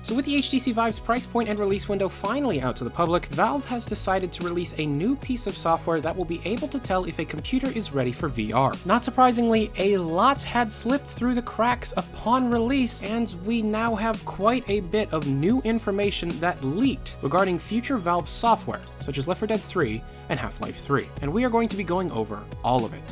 So with the HTC Vive's price point and release window finally out to the public, Valve has decided to release a new piece of software that will be able to tell if a computer is ready for VR. Not surprisingly, a lot had slipped through the cracks upon release, and we now have quite a bit of new information that leaked regarding future Valve software, such as Left 4 Dead 3 and Half-Life 3, and we are going to be going over all of it.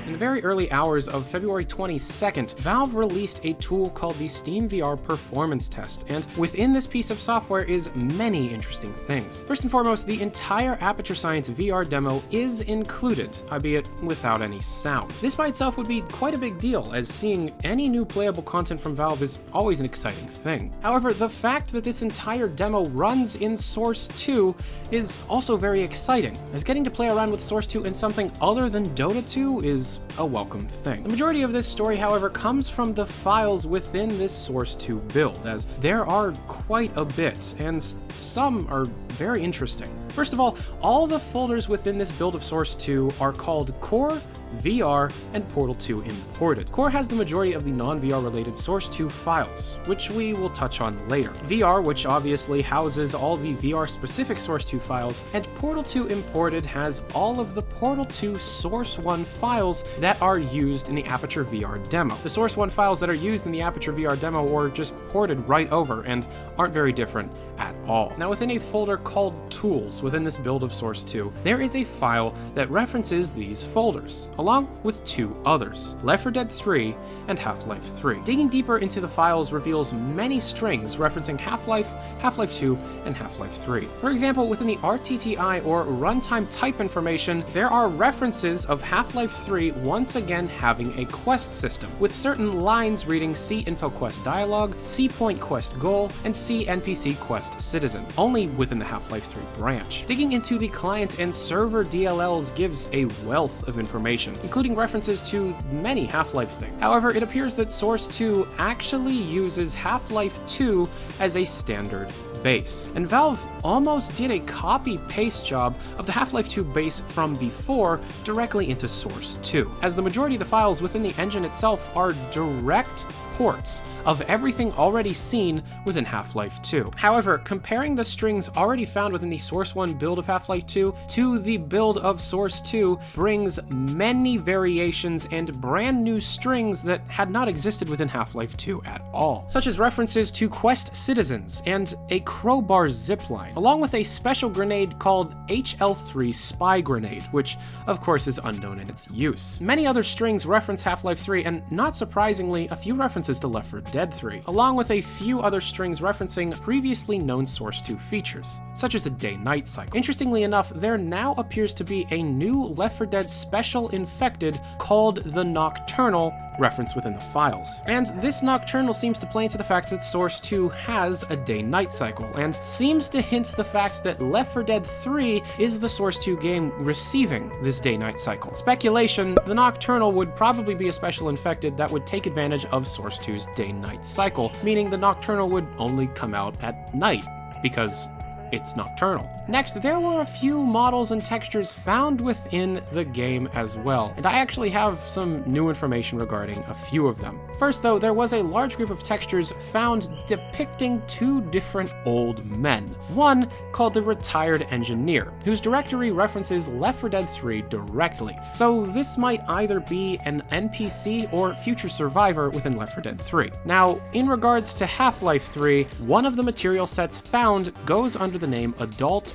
In the very early hours of February 22nd, Valve released a tool called the SteamVR Performance Test, and within this piece of software is many interesting things. First and foremost, the entire Aperture Science VR demo is included, albeit without any sound. This by itself would be quite a big deal, as seeing any new playable content from Valve is always an exciting thing. However, the fact that this entire demo runs in Source 2 is also very exciting, as getting to play around with Source 2 in something other than Dota 2 is a welcome thing. The majority of this story, however, comes from the files within this Source 2 build, as there are quite a bit, and some are very interesting. First of all the folders within this build of Source 2 are called Core, VR, and Portal 2 imported. Core has the majority of the non-VR related Source 2 files, which we will touch on later. VR, which obviously houses all the VR specific Source 2 files, and Portal 2 imported has all of the Portal 2 Source 1 files that are used in the Aperture VR demo. The Source 1 files that are used in the Aperture VR demo were just ported right over and aren't very different at all. Now, within a folder called Tools within this build of Source 2, there is a file that references these folders, along with two others, Left 4 Dead 3 and Half-Life 3. Digging deeper into the files reveals many strings referencing Half-Life, Half-Life 2, and Half-Life 3. For example, within the RTTI or runtime type information, there are references of Half-Life 3 once again having a quest system, with certain lines reading C info quest dialogue, C point quest goal, and C NPC quest citizen, only within the Half-Life 3 branch. Digging into the client and server DLLs gives a wealth of information, including references to many Half-Life things. However, it appears that Source 2 actually uses Half-Life 2 as a standard base, and Valve almost did a copy-paste job of the Half-Life 2 base from before directly into Source 2, as the majority of the files within the engine itself are direct ports of everything already seen within Half-Life 2. However, comparing the strings already found within the Source 1 build of Half-Life 2 to the build of Source 2 brings many variations and brand new strings that had not existed within Half-Life 2 at all, such as references to quest citizens and a crowbar zipline, along with a special grenade called HL3 spy grenade, which of course is unknown in its use. Many other strings reference Half-Life 3, and not surprisingly, a few references to Left 4 Dead 3, along with a few other strings referencing previously known Source 2 features, such as the day-night cycle. Interestingly enough, there now appears to be a new Left 4 Dead special infected called the Nocturnal, referenced within the files. And this Nocturnal seems to play into the fact that Source 2 has a day-night cycle, and seems to hint the fact that Left 4 Dead 3 is the Source 2 game receiving this day-night cycle. Speculation, the Nocturnal would probably be a special infected that would take advantage of Source 2's day-night cycle, meaning the Nocturnal would only come out at night, because it's nocturnal. Next, there were a few models and textures found within the game as well, and I actually have some new information regarding a few of them. First though, there was a large group of textures found depicting two different old men. One called the Retired Engineer, whose directory references Left 4 Dead 3 directly. So this might either be an NPC or future survivor within Left 4 Dead 3. Now, in regards to Half-Life 3, one of the material sets found goes under the name Adult_01.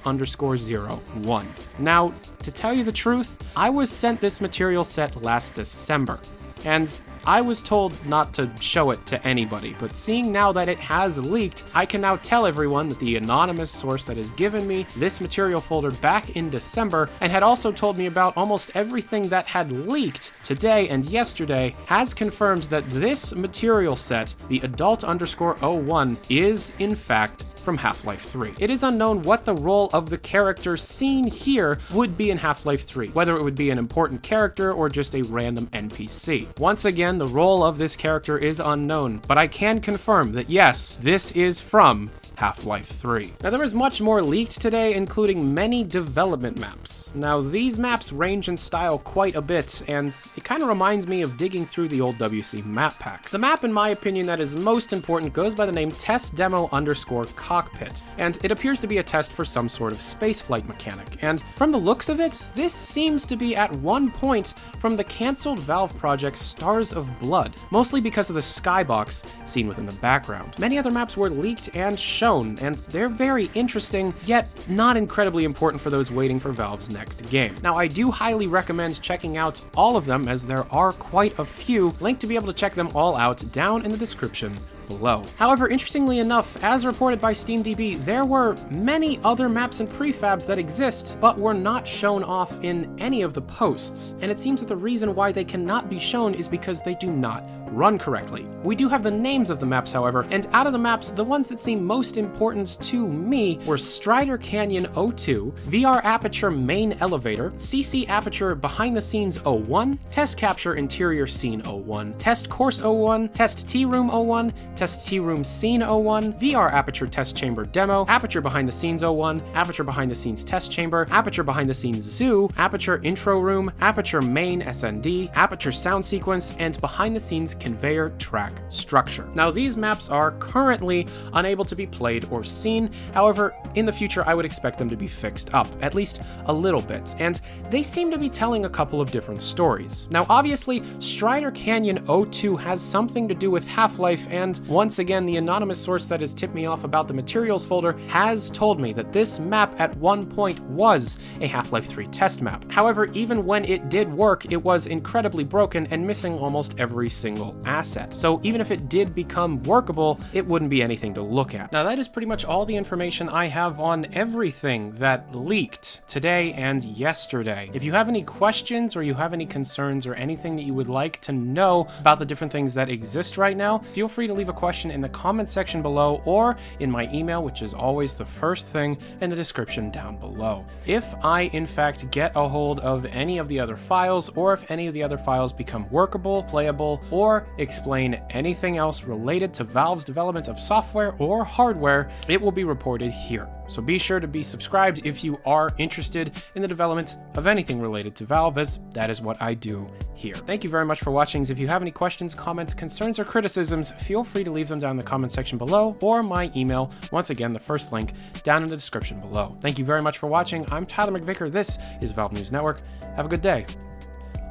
Now, to tell you the truth, I was sent this material set last December, and I was told not to show it to anybody, but seeing now that it has leaked, I can now tell everyone that the anonymous source that has given me this material folder back in December, and had also told me about almost everything that had leaked today and yesterday, has confirmed that this material set, the Adult_01, is in fact from Half-Life 3. It is unknown what the role of the character seen here would be in Half-Life 3, whether it would be an important character or just a random NPC. Once again, the role of this character is unknown, but I can confirm that yes, this is from Half-Life 3. Now, there is much more leaked today, including many development maps. Now, these maps range in style quite a bit, and it kind of reminds me of digging through the old WC map pack. The map, in my opinion, that is most important goes by the name test_demo_cockpit, and it appears to be a test for some sort of spaceflight mechanic. And from the looks of it, this seems to be at one point from the cancelled Valve project Stars of Blood, mostly because of the skybox seen within the background. Many other maps were leaked and shown, and they're very interesting, yet not incredibly important for those waiting for Valve's next game. Now, I do highly recommend checking out all of them, as there are quite a few. Link to be able to check them all out down in the description below. However, interestingly enough, as reported by SteamDB, there were many other maps and prefabs that exist, but were not shown off in any of the posts. And it seems that the reason why they cannot be shown is because they do not run correctly. We do have the names of the maps, however, and out of the maps, the ones that seem most important to me were Strider Canyon 02, VR Aperture Main Elevator, CC Aperture Behind the Scenes 01, Test Capture Interior Scene 01, Test Course 01, Test Tea Room 01, Test Tea Room Scene 01, VR Aperture Test Chamber Demo, Aperture Behind the Scenes 01, Aperture Behind the Scenes Test Chamber, Aperture Behind the Scenes Zoo, Aperture Intro Room, Aperture Main SND, Aperture Sound Sequence, and Behind the Scenes Conveyor Track Structure. Now, these maps are currently unable to be played or seen. However, in the future, I would expect them to be fixed up, at least a little bit, and they seem to be telling a couple of different stories. Now, obviously, Strider Canyon 02 has something to do with Half-Life, and once again, the anonymous source that has tipped me off about the materials folder has told me that this map at one point was a Half-Life 3 test map. However, even when it did work, it was incredibly broken and missing almost every single asset. So even if it did become workable, it wouldn't be anything to look at. Now, that is pretty much all the information I have on everything that leaked today and yesterday. If you have any questions or you have any concerns or anything that you would like to know about the different things that exist right now, feel free to leave a question in the comment section below or in my email, which is always the first thing in the description down below. If I, in fact, get a hold of any of the other files, or if any of the other files become workable, playable, or explain anything else related to Valve's development of software or hardware, it will be reported here. So be sure to be subscribed if you are interested in the development of anything related to Valve, as that is what I do here. Thank you very much for watching. If you have any questions, comments, concerns, or criticisms, feel free to leave them down in the comment section below, or my email, once again, the first link down in the description below. Thank you very much for watching. I'm Tyler McVicker. This is Valve News Network. Have a good day.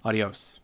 Adios.